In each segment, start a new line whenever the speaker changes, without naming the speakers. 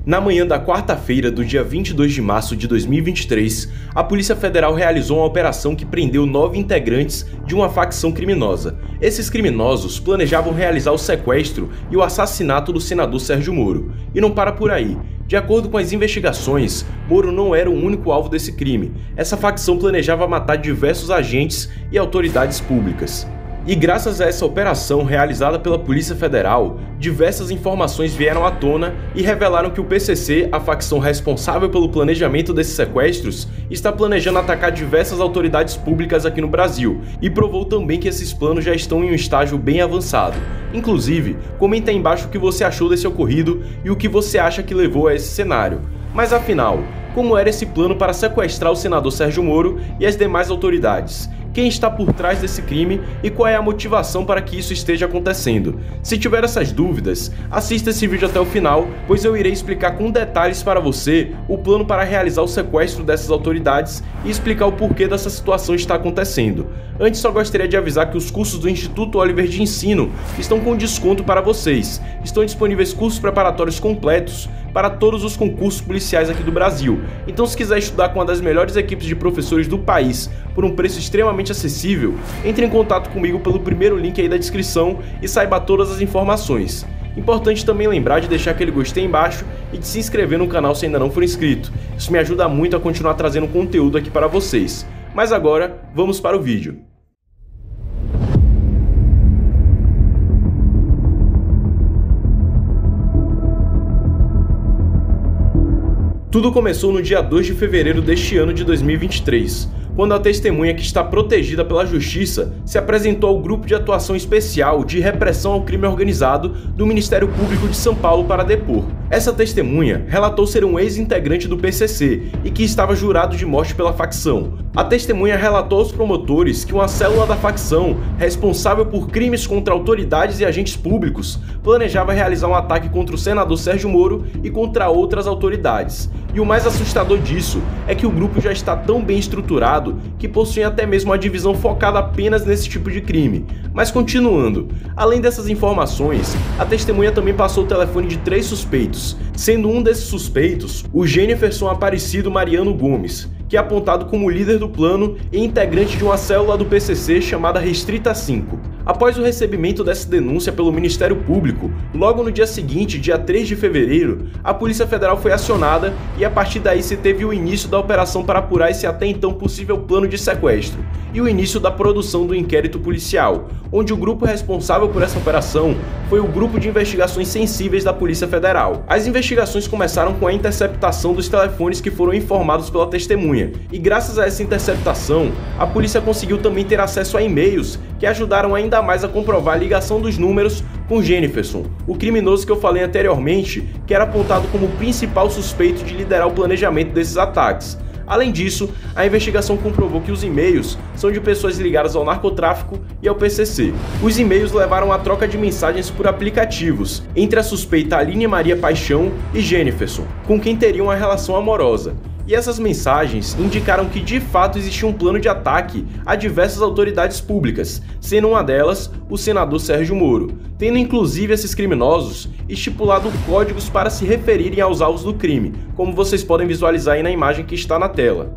Na manhã da quarta-feira do dia 22 de março de 2023, a Polícia Federal realizou uma operação que prendeu 9 integrantes de uma facção criminosa. Esses criminosos planejavam realizar o sequestro e o assassinato do senador Sérgio Moro. E não para por aí. De acordo com as investigações, Moro não era o único alvo desse crime. Essa facção planejava matar diversos agentes e autoridades públicas. E graças a essa operação realizada pela Polícia Federal, diversas informações vieram à tona e revelaram que o PCC, a facção responsável pelo planejamento desses sequestros, está planejando atacar diversas autoridades públicas aqui no Brasil, e provou também que esses planos já estão em um estágio bem avançado. Inclusive, comenta aí embaixo o que você achou desse ocorrido e o que você acha que levou a esse cenário. Mas afinal, como era esse plano para sequestrar o senador Sérgio Moro e as demais autoridades? Quem está por trás desse crime e qual é a motivação para que isso esteja acontecendo? Se tiver essas dúvidas, assista esse vídeo até o final, pois eu irei explicar com detalhes para você o plano para realizar o sequestro dessas autoridades e explicar o porquê dessa situação está acontecendo. Antes, só gostaria de avisar que os cursos do Instituto Oliver de Ensino estão com desconto para vocês. Estão disponíveis cursos preparatórios completos para todos os concursos policiais aqui do Brasil. Então, se quiser estudar com uma das melhores equipes de professores do país por um preço extremamente acessível, entre em contato comigo pelo primeiro link aí da descrição e saiba todas as informações. Importante também lembrar de deixar aquele gostei embaixo e de se inscrever no canal se ainda não for inscrito. Isso me ajuda muito a continuar trazendo conteúdo aqui para vocês. Mas agora, vamos para o vídeo. Tudo começou no dia 2 de fevereiro deste ano de 2023, quando a testemunha que está protegida pela Justiça se apresentou ao Grupo de Atuação Especial de Repressão ao Crime Organizado do Ministério Público de São Paulo para depor. Essa testemunha relatou ser um ex-integrante do PCC e que estava jurado de morte pela facção. A testemunha relatou aos promotores que uma célula da facção, responsável por crimes contra autoridades e agentes públicos, planejava realizar um ataque contra o senador Sérgio Moro e contra outras autoridades. E o mais assustador disso é que o grupo já está tão bem estruturado que possui até mesmo uma divisão focada apenas nesse tipo de crime. Mas continuando, além dessas informações, a testemunha também passou o telefone de 3 suspeitos, sendo um desses suspeitos o Jeniferson Aparecido Mariano Gomes, que é apontado como líder do plano e integrante de uma célula do PCC chamada Restrita 5. Após o recebimento dessa denúncia pelo Ministério Público, logo no dia seguinte, dia 3 de fevereiro, a Polícia Federal foi acionada e a partir daí se teve o início da operação para apurar esse até então possível plano de sequestro e o início da produção do inquérito policial, onde o grupo responsável por essa operação foi o Grupo de Investigações Sensíveis da Polícia Federal. As investigações começaram com a interceptação dos telefones que foram informados pela testemunha, e graças a essa interceptação, a polícia conseguiu também ter acesso a e-mails que ajudaram ainda mais a comprovar a ligação dos números com Jeniferson, o criminoso que eu falei anteriormente, que era apontado como o principal suspeito de liderar o planejamento desses ataques. Além disso, a investigação comprovou que os e-mails são de pessoas ligadas ao narcotráfico e ao PCC. Os e-mails levaram à troca de mensagens por aplicativos entre a suspeita Aline Maria Paixão e Jeniferson, com quem teriam uma relação amorosa. E essas mensagens indicaram que de fato existia um plano de ataque a diversas autoridades públicas, sendo uma delas o senador Sérgio Moro, tendo inclusive esses criminosos estipulado códigos para se referirem aos alvos do crime, como vocês podem visualizar aí na imagem que está na tela.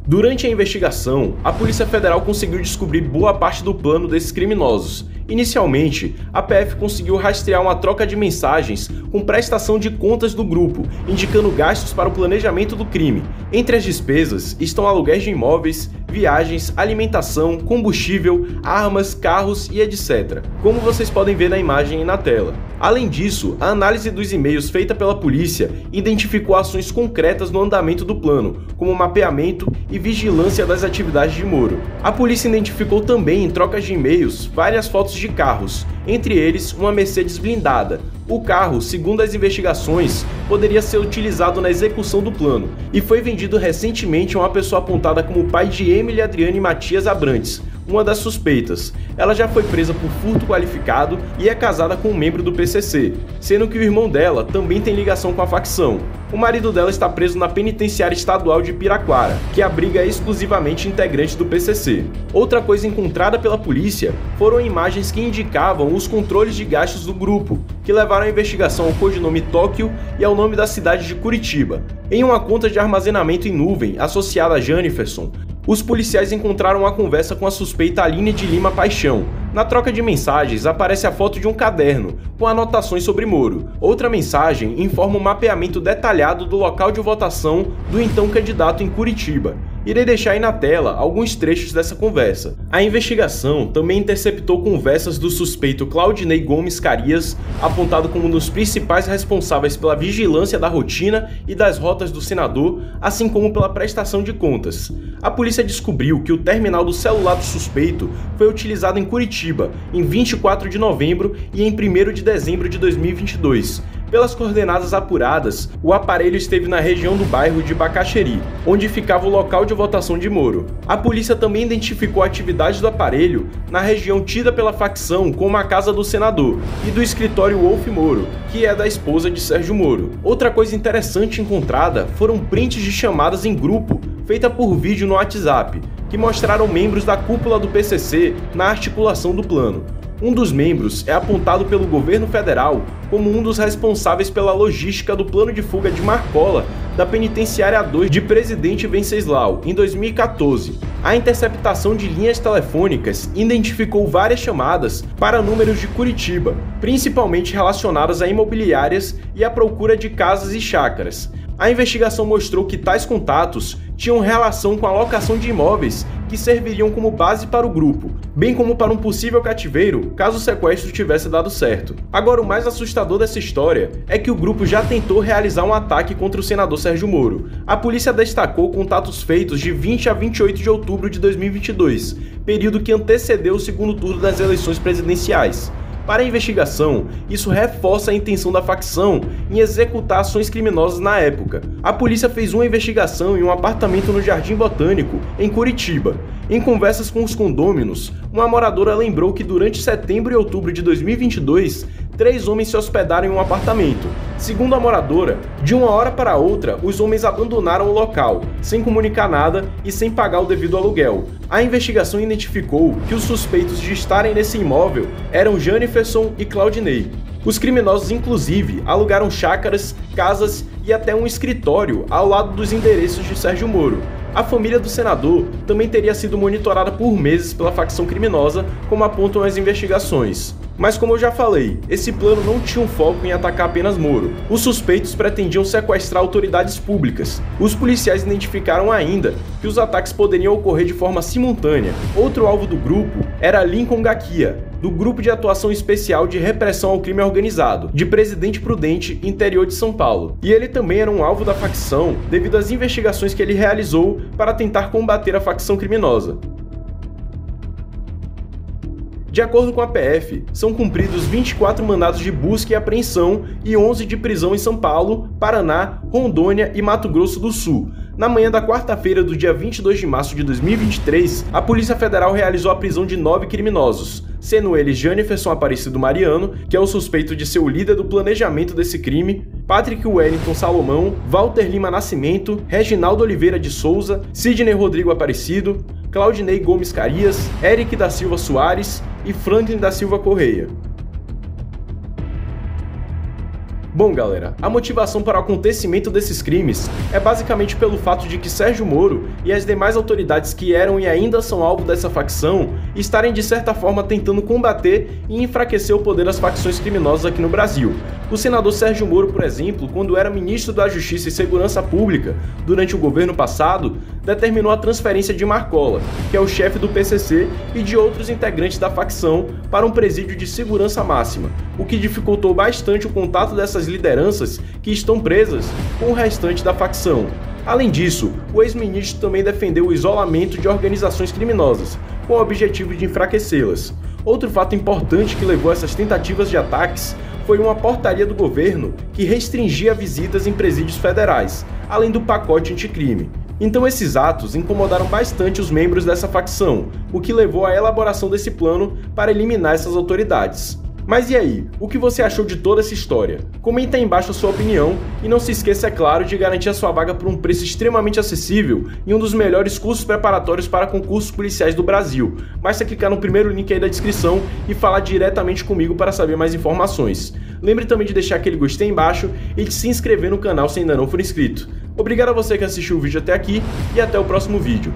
Durante a investigação, a Polícia Federal conseguiu descobrir boa parte do plano desses criminosos. Inicialmente, a PF conseguiu rastrear uma troca de mensagens com prestação de contas do grupo, indicando gastos para o planejamento do crime. Entre as despesas estão aluguéis de imóveis, viagens, alimentação, combustível, armas, carros e etc., como vocês podem ver na imagem e na tela. Além disso, a análise dos e-mails feita pela polícia identificou ações concretas no andamento do plano, como mapeamento e vigilância das atividades de Moro. A polícia identificou também em trocas de e-mails várias fotos de carros, entre eles uma Mercedes blindada. O carro, segundo as investigações, poderia ser utilizado na execução do plano e foi vendido recentemente a uma pessoa apontada como o pai de Emily Adriane Matias Abrantes, uma das suspeitas. Ela já foi presa por furto qualificado e é casada com um membro do PCC, sendo que o irmão dela também tem ligação com a facção. O marido dela está preso na penitenciária estadual de Piraquara, que abriga exclusivamente integrantes do PCC. Outra coisa encontrada pela polícia foram imagens que indicavam os controles de gastos do grupo, que levaram a investigação ao codinome Tóquio e ao nome da cidade de Curitiba. Em uma conta de armazenamento em nuvem associada a Janiferson, os policiais encontraram uma conversa com a suspeita Aline de Lima Paixão. Na troca de mensagens aparece a foto de um caderno, com anotações sobre Moro. Outra mensagem informa o mapeamento detalhado do local de votação do então candidato em Curitiba. Irei deixar aí na tela alguns trechos dessa conversa. A investigação também interceptou conversas do suspeito Claudinei Gomes Carias, apontado como um dos principais responsáveis pela vigilância da rotina e das rotas do senador, assim como pela prestação de contas. A polícia descobriu que o terminal do celular do suspeito foi utilizado em Curitiba em 24 de novembro e em 1º de dezembro de 2022. Pelas coordenadas apuradas, o aparelho esteve na região do bairro de Bacaxeri, onde ficava o local de votação de Moro. A polícia também identificou a atividade do aparelho na região tida pela facção como a casa do senador e do escritório Wolf Moro, que é da esposa de Sérgio Moro. Outra coisa interessante encontrada foram prints de chamadas em grupo feita por vídeo no WhatsApp, que mostraram membros da cúpula do PCC na articulação do plano. Um dos membros é apontado pelo governo federal como um dos responsáveis pela logística do plano de fuga de Marcola da Penitenciária 2 de Presidente Venceslau, em 2014. A interceptação de linhas telefônicas identificou várias chamadas para números de Curitiba, principalmente relacionadas a imobiliárias e à procura de casas e chácaras. A investigação mostrou que tais contatos tinham relação com a locação de imóveis que serviriam como base para o grupo, bem como para um possível cativeiro caso o sequestro tivesse dado certo. Agora, o mais assustador dessa história é que o grupo já tentou realizar um ataque contra o senador Sérgio Moro. A polícia destacou contatos feitos de 20 a 28 de outubro de 2022, período que antecedeu o segundo turno das eleições presidenciais. Para a investigação, isso reforça a intenção da facção em executar ações criminosas na época. A polícia fez uma investigação em um apartamento no Jardim Botânico, em Curitiba. Em conversas com os condôminos, uma moradora lembrou que durante setembro e outubro de 2022, 3 homens se hospedaram em um apartamento. Segundo a moradora, de uma hora para outra, os homens abandonaram o local, sem comunicar nada e sem pagar o devido aluguel. A investigação identificou que os suspeitos de estarem nesse imóvel eram Janiferson e Claudinei. Os criminosos, inclusive, alugaram chácaras, casas e até um escritório ao lado dos endereços de Sérgio Moro. A família do senador também teria sido monitorada por meses pela facção criminosa, como apontam as investigações. Mas como eu já falei, esse plano não tinha um foco em atacar apenas Moro. Os suspeitos pretendiam sequestrar autoridades públicas. Os policiais identificaram ainda que os ataques poderiam ocorrer de forma simultânea. Outro alvo do grupo era Lincoln Gaquia, do Grupo de Atuação Especial de Repressão ao Crime Organizado, de Presidente Prudente, interior de São Paulo. E ele também era um alvo da facção devido às investigações que ele realizou para tentar combater a facção criminosa. De acordo com a PF, são cumpridos 24 mandados de busca e apreensão e 11 de prisão em São Paulo, Paraná, Rondônia e Mato Grosso do Sul. Na manhã da quarta-feira do dia 22 de março de 2023, a Polícia Federal realizou a prisão de 9 criminosos, sendo eles Janiferson Aparecido Mariano, que é o suspeito de ser o líder do planejamento desse crime, Patrick Wellington Salomão, Walter Lima Nascimento, Reginaldo Oliveira de Souza, Sidney Rodrigo Aparecido, Claudinei Gomes Carias, Eric da Silva Soares e Franklin da Silva Correia. Bom, galera, a motivação para o acontecimento desses crimes é basicamente pelo fato de que Sérgio Moro e as demais autoridades que eram e ainda são alvo dessa facção estarem de certa forma tentando combater e enfraquecer o poder das facções criminosas aqui no Brasil. O senador Sérgio Moro, por exemplo, quando era ministro da Justiça e Segurança Pública durante o governo passado, determinou a transferência de Marcola, que é o chefe do PCC, e de outros integrantes da facção para um presídio de segurança máxima, o que dificultou bastante o contato dessas lideranças que estão presas com o restante da facção. Além disso, o ex-ministro também defendeu o isolamento de organizações criminosas, com o objetivo de enfraquecê-las. Outro fato importante que levou a essas tentativas de ataques foi uma portaria do governo que restringia visitas em presídios federais, além do pacote anticrime. Então esses atos incomodaram bastante os membros dessa facção, o que levou à elaboração desse plano para eliminar essas autoridades. Mas e aí, o que você achou de toda essa história? Comenta aí embaixo a sua opinião e não se esqueça, é claro, de garantir a sua vaga por um preço extremamente acessível em um dos melhores cursos preparatórios para concursos policiais do Brasil. Basta clicar no primeiro link aí da descrição e falar diretamente comigo para saber mais informações. Lembre também de deixar aquele gostei aí embaixo e de se inscrever no canal se ainda não for inscrito. Obrigado a você que assistiu o vídeo até aqui e até o próximo vídeo.